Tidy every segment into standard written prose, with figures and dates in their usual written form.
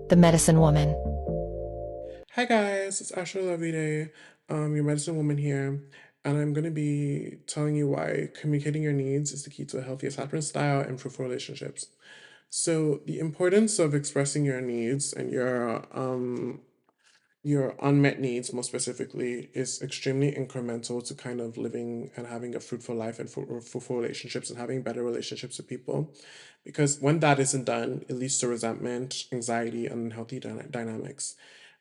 the medicine woman. Hi guys, it's Asha Lovide, your medicine woman here, and I'm going to be telling you why communicating your needs is the key to a healthy attachment style and fruitful relationships. So, the importance of expressing your needs and your unmet needs, more specifically, is extremely incremental to kind of living and having a fruitful life and fruitful relationships and having better relationships with people. Because when that isn't done, it leads to resentment, anxiety, and unhealthy dynamics.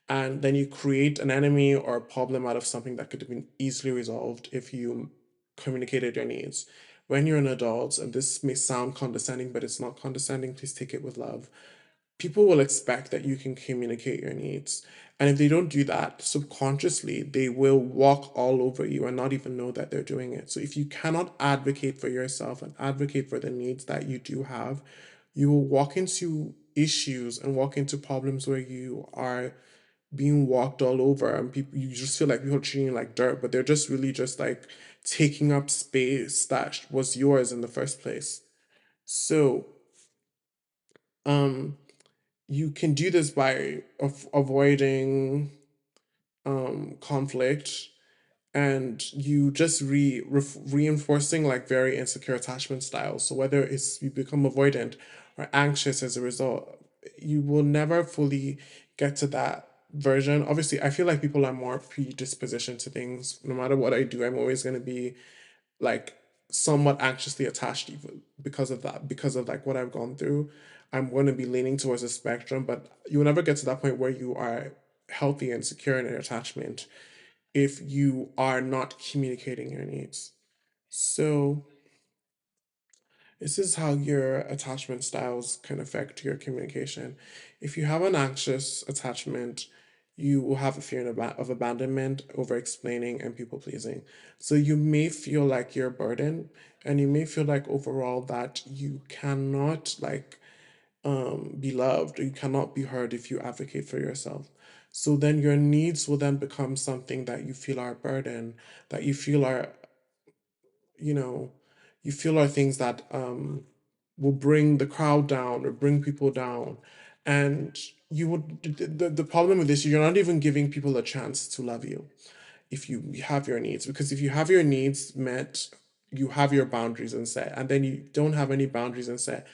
And then you create an enemy or a problem out of something that could have been easily resolved if you communicated your needs. When you're an adult, and this may sound condescending, but it's not condescending, please take it with love. People will expect that you can communicate your needs. And if they don't do that subconsciously, they will walk all over you and not even know that they're doing it. So if you cannot advocate for yourself and advocate for the needs that you do have, you will walk into issues and walk into problems where you are being walked all over and people you just feel like people are treating you like dirt, but they're just really just like taking up space that was yours in the first place. So um you can do this by avoiding conflict, and you just reinforcing like very insecure attachment styles. So whether it's you become avoidant or anxious as a result, you will never fully get to that version. Obviously, I feel like people are more predispositioned to things. No matter what I do, I'm always going to be like somewhat anxiously attached, even because of that, because of like what I've gone through. I'm going to be leaning towards a spectrum, but you will never get to that point where you are healthy and secure in an attachment if you are not communicating your needs. So, this is how your attachment styles can affect your communication. If you have an anxious attachment, you will have a fear of abandonment, over explaining, and people pleasing. So, you may feel like you're a burden, and you may feel like overall that you cannot be loved, or you cannot be heard if you advocate for yourself. So then your needs will then become something that you feel are a burden, that you feel are, you know, you feel are things that will bring the crowd down or bring people down. And you would, the problem with this, you're not even giving people a chance to love you if you have your needs. Because if you have your needs met, you have your boundaries and set, and then you don't have any boundaries and set,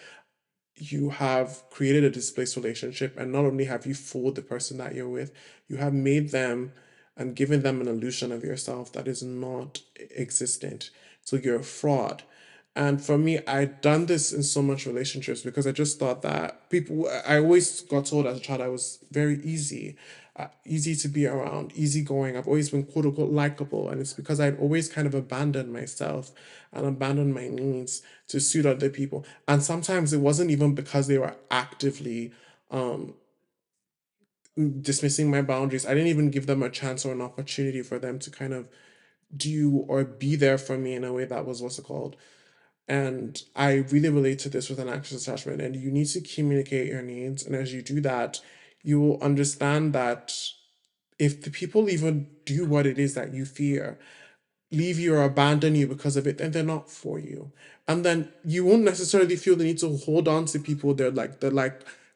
you have created a displaced relationship, and not only have you fooled the person that you're with, you have made them and given them an illusion of yourself that is not existent. So you're a fraud. And for me, I'd done this in so much relationships because I just thought that people, I always got told as a child I was very easy, easy to be around, easygoing. I've always been quote unquote likable. And it's because I'd always kind of abandoned myself and abandoned my needs to suit other people. And sometimes it wasn't even because they were actively um, dismissing my boundaries. I didn't even give them a chance or an opportunity for them to kind of do or be there for me in a way that was what's it called. And I really relate to this with an anxious attachment. And you need to communicate your needs. And as you do that, you will understand that if the people even do what it is that you fear, leave you or abandon you because of it, then they're not for you. And then you won't necessarily feel the need to hold on to people. They're like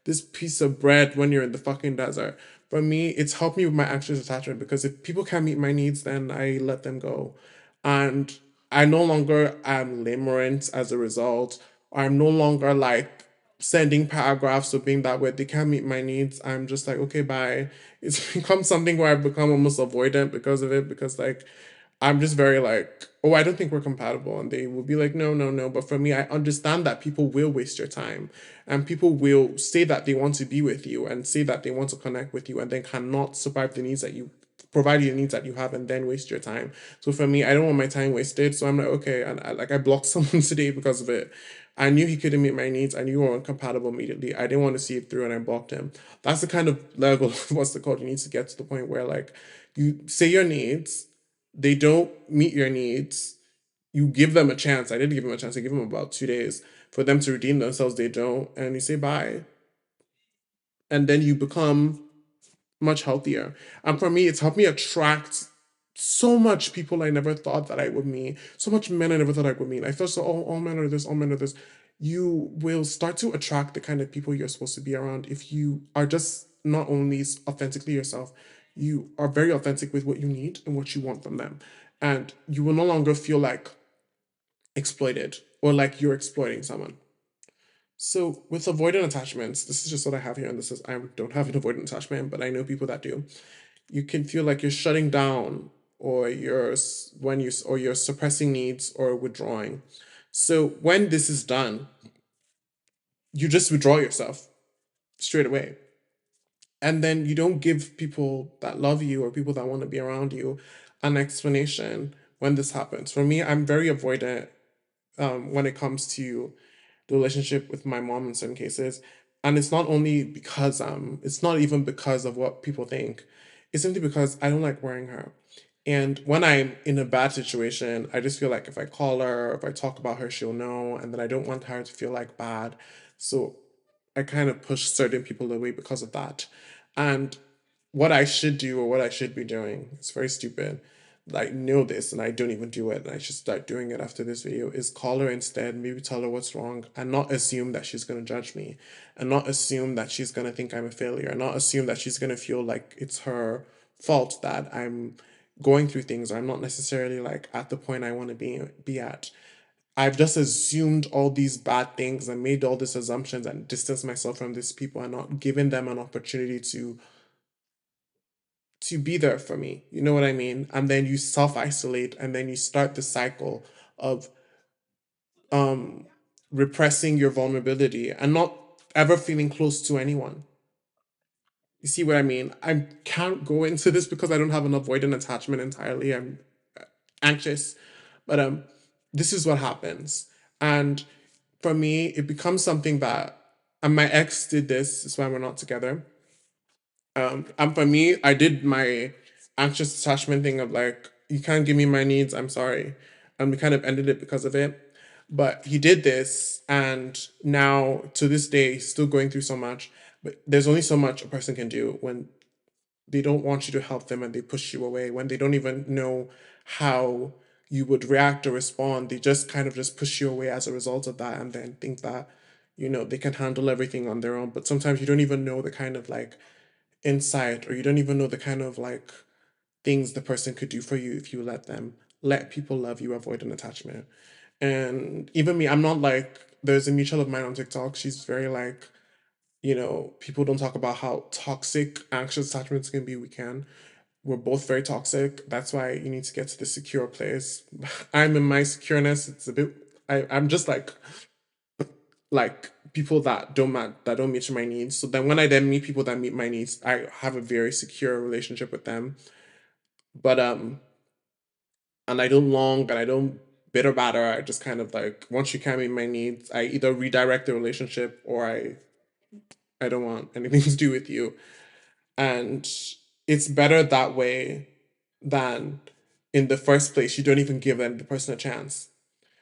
this piece of bread when you're in the fucking desert. For me, it's helped me with my anxious attachment because if people can't meet my needs, then I let them go. And I no longer am limerent as a result. I'm no longer like sending paragraphs or being that way. They can't meet my needs. I'm just like, okay, bye. It's become something where I've become almost avoidant because of it, because like I'm just very like, oh, I don't think we're compatible. And they will be like, no, no, no. But for me, I understand that people will waste your time, and people will say that they want to be with you and say that they want to connect with you and then cannot survive the needs that you provide you the needs that you have and then waste your time. So for me, I don't want my time wasted. So I'm like, okay. And I blocked someone today because of it. I knew he couldn't meet my needs. I knew we weren't compatible immediately. I didn't want to see it through and I blocked him. That's the kind of level of what's the code you need to get to the point where like you say your needs, they don't meet your needs, you give them a chance. I did give them a chance. I give them about 2 days for them to redeem themselves. They don't, and you say bye, and then you become much healthier. And for me, it's helped me attract so much people I never thought that I would meet, so much men I never thought I would meet. I thought so, all men are this, all men are this. you will start to attract the kind of people you're supposed to be around if you are just not only authentically yourself, you are very authentic with what you need and what you want from them. And you will no longer feel like exploited or like you're exploiting someone. So with avoidant attachments, this is just what I have here, and this is I don't have an avoidant attachment, but I know people that do. You can feel like you're shutting down, or you're suppressing needs or withdrawing. So when this is done, you just withdraw yourself straight away. And then you don't give people that love you or people that want to be around you an explanation when this happens. For me, I'm very avoidant when it comes to the relationship with my mom in certain cases. And it's not only because it's not even because of what people think. It's simply because I don't like worrying her. And when I'm in a bad situation, I just feel like if I call her, if I talk about her, she'll know, and then I don't want her to feel like bad. So I kind of push certain people away because of that. And what I should do or what I should be doing, it's very stupid. Like know this and I don't even do it and I should start doing it after this video, is call her instead, maybe tell her what's wrong and not assume that she's gonna judge me and not assume that she's gonna think I'm a failure and not assume that she's gonna feel like it's her fault that I'm going through things or I'm not necessarily like at the point I want to be at. I've just assumed all these bad things and made all these assumptions and distanced myself from these people and not given them an opportunity to be there for me. You know what I mean? And then you self isolate and then you start the cycle of um repressing your vulnerability and not ever feeling close to anyone. You see what I mean? I can't go into this because I don't have an avoidant attachment entirely. I'm anxious, but this is what happens. And for me, it becomes something that, and my ex did this. This is why we're not together. And for me, I did my anxious attachment thing of like, you can't give me my needs, I'm sorry. And we kind of ended it because of it. But he did this, and now to this day, he's still going through so much. But there's only so much a person can do when they don't want you to help them and they push you away, when they don't even know how you would react or respond. They just kind of just push you away as a result of that and then think that, they can handle everything on their own. But sometimes you don't even know the kind of like insight or you don't even know the kind of like things the person could do for you if you let people love you, avoid an attachment. And even me, I'm not like, there's a mutual of mine on TikTok, she's very like, people don't talk about how toxic anxious attachments can be. We're both very toxic. That's why you need to get to the secure place. I'm in my secureness, it's a bit, I'm just like people that don't meet my needs. So then when I then meet people that meet my needs, I have a very secure relationship with them. But and I don't long and I don't bitter batter. I just kind of like, once you can't meet my needs, I either redirect the relationship or I don't want anything to do with you. And it's better that way than in the first place you don't even give the person a chance.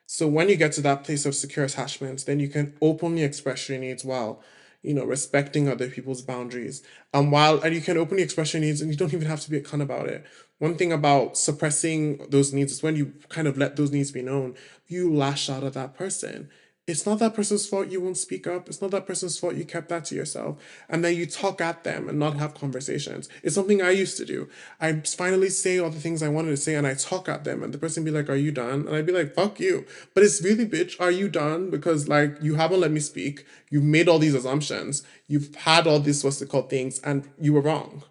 So when you get to that place of secure attachments, then you can openly express your needs while, respecting other people's boundaries. And you can openly express your needs and you don't even have to be a cunt about it. One thing about suppressing those needs is when you kind of let those needs be known, you lash out at that person. It's not that person's fault you won't speak up. It's not that person's fault you kept that to yourself. And then you talk at them and not have conversations. It's something I used to do. I finally say all the things I wanted to say and I talk at them and the person be like, "Are you done?" And I'd be like, "Fuck you." But it's really, bitch, are you done? Because like you haven't let me speak. You've made all these assumptions. You've had all these what's it called things and you were wrong.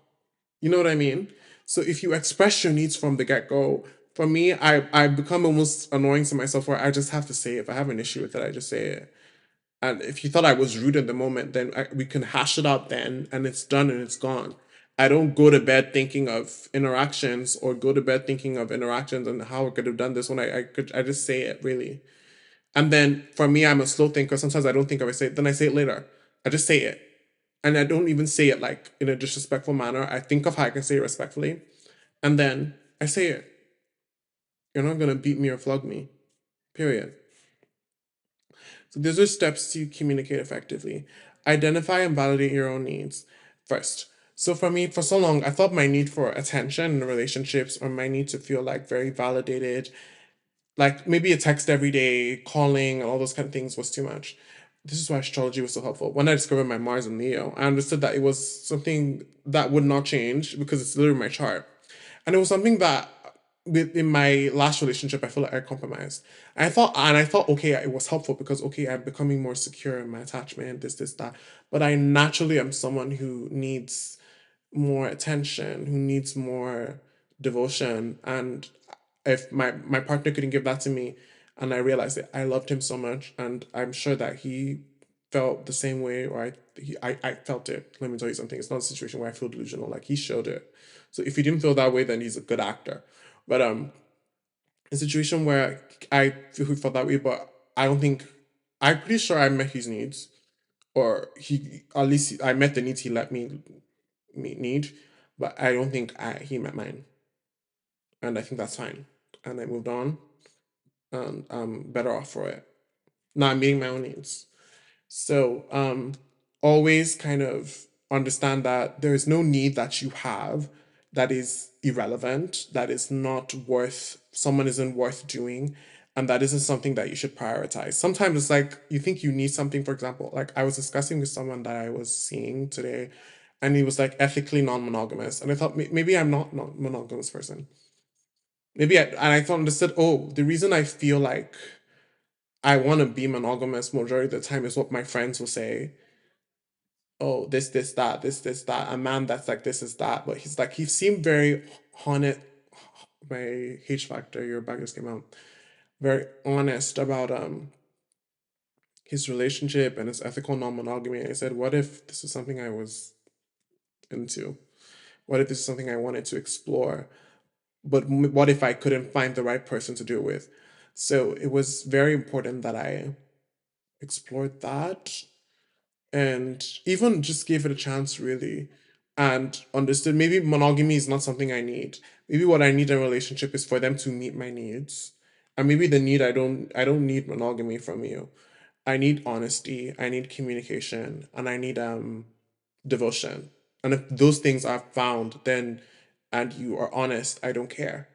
You know what I mean? So if you express your needs from the get go, for me, I become almost annoying to myself where I just have to say it. If I have an issue with it, I just say it. And if you thought I was rude in the moment, then we can hash it out then, and it's done and it's gone. I don't go to bed thinking of interactions or go to bed thinking of interactions and how I could have done this when I just say it really. And then for me, I'm a slow thinker. Sometimes I don't think of it. Then I say it later. I just say it. And I don't even say it like in a disrespectful manner. I think of how I can say it respectfully. And then I say it. You're not gonna beat me or flog me. Period. So these are steps to communicate effectively. Identify and validate your own needs first. So for me, for so long, I thought my need for attention in relationships or my need to feel like very validated Like maybe a text every day, calling, and all those kind of things was too much. This is why astrology was so helpful. When I discovered my Mars and Leo, I understood that it was something that would not change because it's literally my chart. And it was something that in my last relationship I feel like I compromised. And I thought okay, it was helpful because okay, I'm becoming more secure in my attachment, this, that. But I naturally am someone who needs more attention, who needs more devotion. And if my partner couldn't give that to me, and I realized it, I loved him so much, and I'm sure that he felt the same way, or I felt it. Let me tell you something. It's not a situation where I feel delusional. Like he showed it. So if he didn't feel that way, then he's a good actor. But a situation where I feel he felt that way, but I don't think I'm pretty sure I met his needs, or he at least I met the needs he let me need, but I don't think he met mine, and I think that's fine. And I moved on, and I'm better off for it. Now I'm meeting my own needs. So always kind of understand that there is no need that you have that is irrelevant, that is not worth, someone isn't worth doing, and that isn't something that you should prioritize. Sometimes it's like you think you need something, for example, like I was discussing with someone that I was seeing today, and he was like ethically non-monogamous, and I thought maybe I'm not monogamous person. And I thought understood. Oh, the reason I feel like I want to be monogamous majority of the time is what my friends will say. Oh, this, that, this, that. A man that's like this is that. But he's like, he seemed very honest. My H factor, your bag just came out. Very honest about his relationship and his ethical non-monogamy. I said, what if this is something I was into? What if this is something I wanted to explore? But what if I couldn't find the right person to do it with? So it was very important that I explored that and even just gave it a chance really, and understood maybe monogamy is not something I need. Maybe what I need in a relationship is for them to meet my needs. And maybe the need, I don't need monogamy from you. I need honesty, I need communication, and I need devotion. And if those things are found, then and you are honest, I don't care.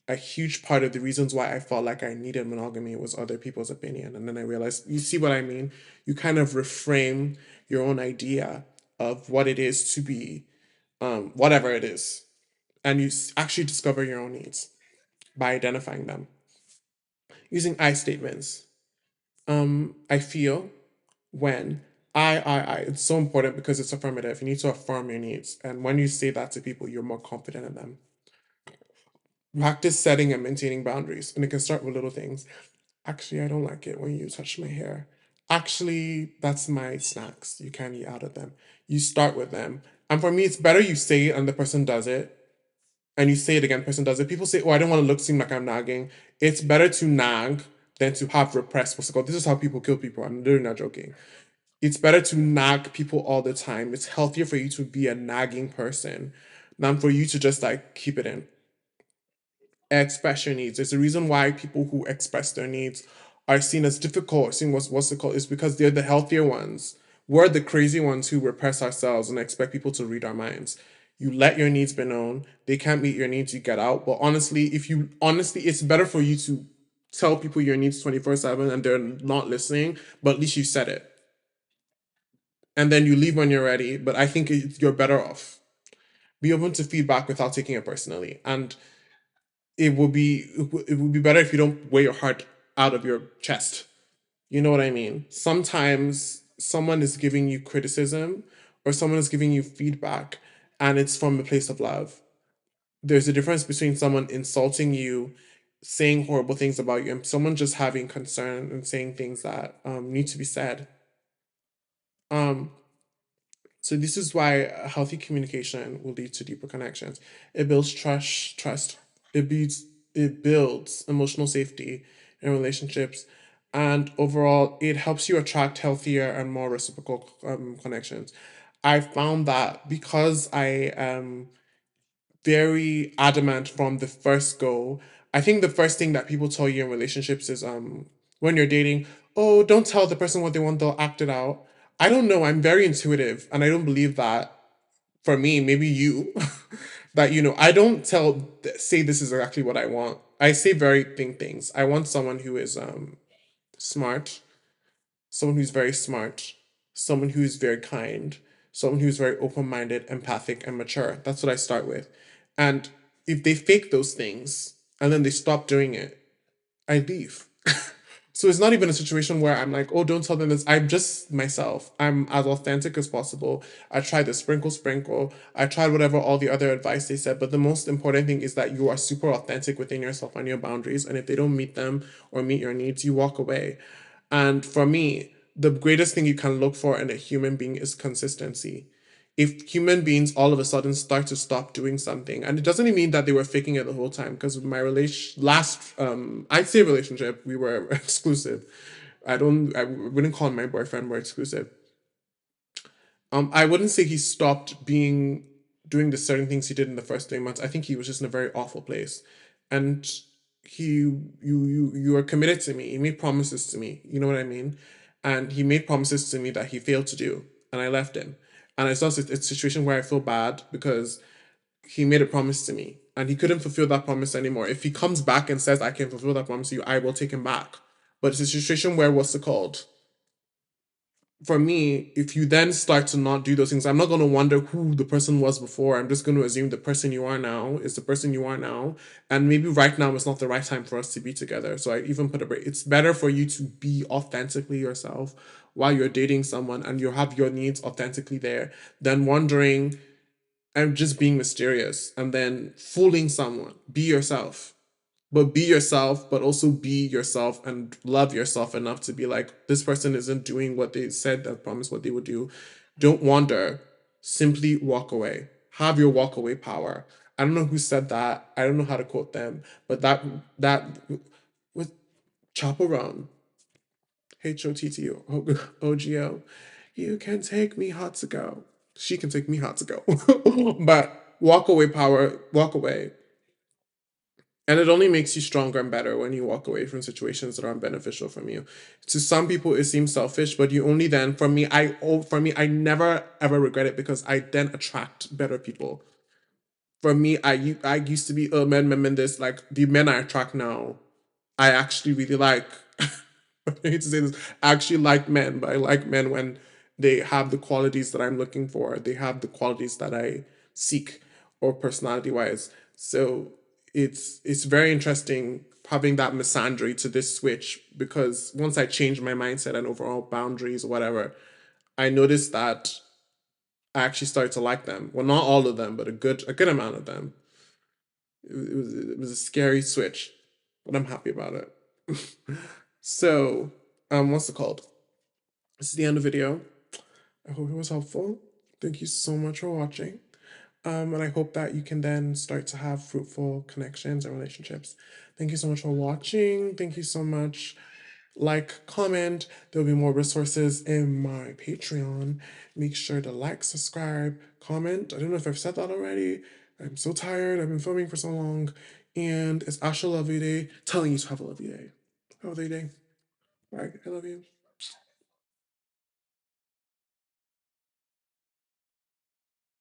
A huge part of the reasons why I felt like I needed monogamy was other people's opinion. And then I realized, you see what I mean? You kind of reframe your own idea of what it is to be, whatever it is. And you actually discover your own needs by identifying them using I statements. I feel when I. It's so important because it's affirmative. You need to affirm your needs. And when you say that to people, you're more confident in them. Practice setting and maintaining boundaries. And it can start with little things. Actually, I don't like it when you touch my hair. Actually, that's my snacks. You can't eat out of them. You start with them. And for me, it's better you say it and the person does it. And you say it again, the person does it. People say, oh, I don't want to look seem like I'm nagging. It's better to nag than to have repressed what's it called. This is how people kill people. I'm literally not joking. It's better to nag people all the time. It's healthier for you to be a nagging person than for you to just like keep it in. Express your needs. There's a reason why people who express their needs are seen as difficult, seen what's it called, is because they're the healthier ones. We're the crazy ones who repress ourselves and expect people to read our minds. You let your needs be known. They can't meet your needs, you get out. But honestly, if you honestly, it's better for you to tell people your needs 24/7 and they're not listening, but at least you said it. And then you leave when you're ready. But I think you're better off. Be open to feedback without taking it personally. And it would be better if you don't wear your heart out of your chest. You know what I mean? Sometimes someone is giving you criticism or someone is giving you feedback and it's from a place of love. There's a difference between someone insulting you, saying horrible things about you, and someone just having concern and saying things that need to be said. Um, So this is why a healthy communication will lead to deeper connections. It builds trust. It builds emotional safety in relationships, and overall, it helps you attract healthier and more reciprocal connections. I found that because I am very adamant from the first go. I think the first thing that people tell you in relationships is when you're dating, oh, don't tell the person what they want, they'll act it out. I don't know, I'm very intuitive and I don't believe that for me, maybe you, that I don't say this is exactly what I want. I say very think things. I want someone who is smart, someone who's very smart, someone who's very kind, someone who's very open minded, empathic, and mature. That's what I start with. And if they fake those things and then they stop doing it, I leave. So it's not even a situation where I'm like, oh, don't tell them this. I'm just myself. I'm as authentic as possible. I tried the sprinkle, sprinkle. I tried whatever all the other advice they said. But the most important thing is that you are super authentic within yourself and your boundaries. And if they don't meet them or meet your needs, you walk away. And for me, the greatest thing you can look for in a human being is consistency. If human beings all of a sudden start to stop doing something, and it doesn't even mean that they were faking it the whole time, because my last I'd say relationship, we were exclusive. I wouldn't call him my boyfriend, we're exclusive. I wouldn't say he stopped being doing the certain things he did in the first 3 months. I think he was just in a very awful place, and you are committed to me. He made promises to me. You know what I mean? And he made promises to me that he failed to do, and I left him. And it's also a situation where I feel bad because he made a promise to me and he couldn't fulfill that promise anymore. If he comes back and says I can fulfill that promise to you, I will take him back. But it's a situation where what's it called? For me, if you then start to not do those things, I'm not going to wonder who the person was before. I'm just going to assume the person you are now is the person you are now. And maybe right now is not the right time for us to be together. So I even put a break. It's better for you to be authentically yourself while you're dating someone and you have your needs authentically there than wondering and just being mysterious and then fooling someone. Be yourself. But be yourself, but also be yourself and love yourself enough to be like, this person isn't doing what they said that promised what they would do. Don't wander. Simply walk away. Have your walk away power. I don't know who said that. I don't know how to quote them, but that was Chaperone. HOTTOGO. You can take me hot to go. She can take me hot to go. But walk away power, walk away. And it only makes you stronger and better when you walk away from situations that aren't beneficial from you. To some people, it seems selfish, but you only then. For me, I never ever regret it because I then attract better people. For me, I used to be men this like the men I attract now. I actually really like. I hate to say this. I actually like men, but I like men when they have the qualities that I'm looking for. They have the qualities that I seek, or personality wise. So it's very interesting having that misandry to this switch because once I changed my mindset and overall boundaries or whatever, I noticed that I actually started to like them. Well, not all of them, but a good amount of them. It was a scary switch, but I'm happy about it. So, what's it called? This is the end of the video. I hope it was helpful. Thank you so much for watching. And I hope that you can then start to have fruitful connections and relationships. Thank you so much for watching. Thank you so much. Like, comment. There'll be more resources in my Patreon. Make sure to like, subscribe, comment. I don't know if I've said that already. I'm so tired. I've been filming for so long. And it's Asha Lovely Day, telling you to have a lovely day. Have a lovely day. Bye. I love you.